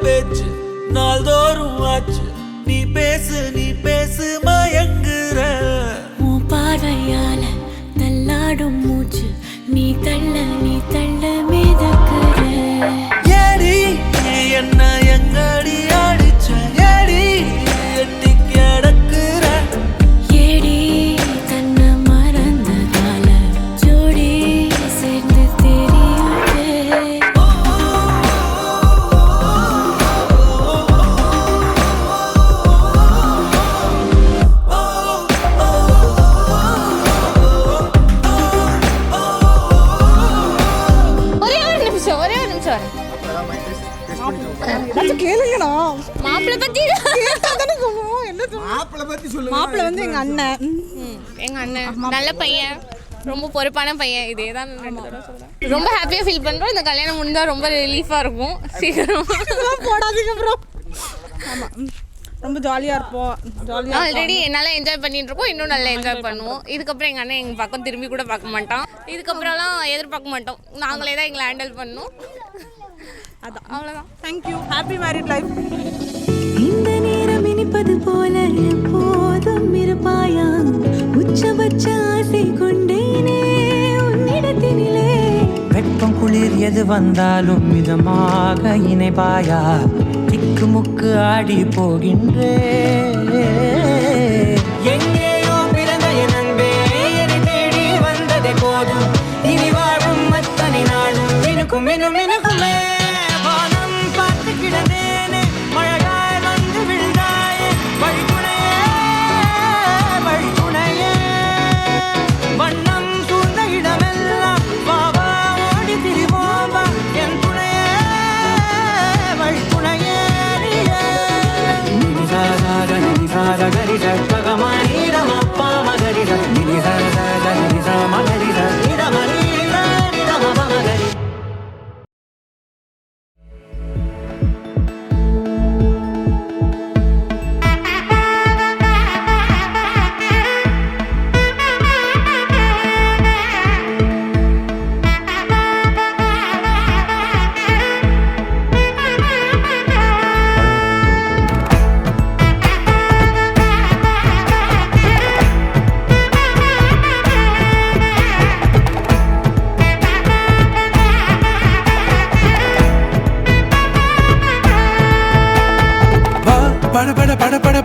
பேச்சு நாள்தோறும் ஆச்சு. நீ பேசு மயங்குற. உன் பார்வையால தள்ளாடும் மூச்சு நீ தள்ள மிதக்குற. ஏடி என்ன எங்கடி அடிச்ச, ஏடி எட்டி கிடக்குற. ஏடி தன்னை மறந்ததால ஜோடி சேர்ந்து தெரியுது. ஒரே ஒரு நிமிஷம் கேளுங்கண்ணா. மாப்பிள்ளை பத்தி மாப்பிள்ளை வந்து எங்க அண்ணன். எங்க அண்ணன் நல்ல பையன், ரொம்ப பொறுப்பான பையன். இதே தான் ரொம்ப ஹாப்பியா ஃபீல் பண்றோம். இந்த கல்யாணம் முடிஞ்சா ரொம்ப ரிலீஃபா இருக்கும். சீக்கிரம் போடாதீங்க ப்ரோ. ஆமா, ரொம்ப ஜாலியா இருப்போம். ஆல்ரெடி நல்லா என்ஜாய் பண்ணிட்டு இருக்கோம். இன்னும் நல்லா என்ஜாய் பண்ணுவோம். இதுக்கப்புறம் எங்க அண்ணன் எங்க பக்கம் திரும்பி கூட பார்க்க மாட்டான். இதுக்கப்புறம்லாம் எதிர்பார்க்க மாட்டோம். நாங்களே தான் எங்களை ஹேண்டில் பண்ணணும். அதான், அவ்வளோதான். தேங்க்யூ. Happy married life. இந்த நேரம் இனிப்பது போல எப்போதும் இருப்பாயா, உச்சபட்ச ஆசை கொண்டேனே உன்னிடத்தினிலே. வெப்பம் குளிர் எது வந்தாலும் மிதமாக இணைப்பாயா, திக்கு முக்கு ஆடி போகின்றே. எங்கேயோ பிறந்த என் அன்பே, என்னை தேடி வந்ததே போதும். இனி வாழும் அத்தனை நாளும் மினுக்கும் மினுக்குமே. வானம் பார்த்து கிடந்தேனே, மழையாய் வந்து விழுந்தாயே. வழித்துணையே வண்ணம் சூழ்ந்த இடமெல்லாம் வா வா ஓடி திரிவோம் வா. என் துணையே வழித்துணையே பட பட பட பட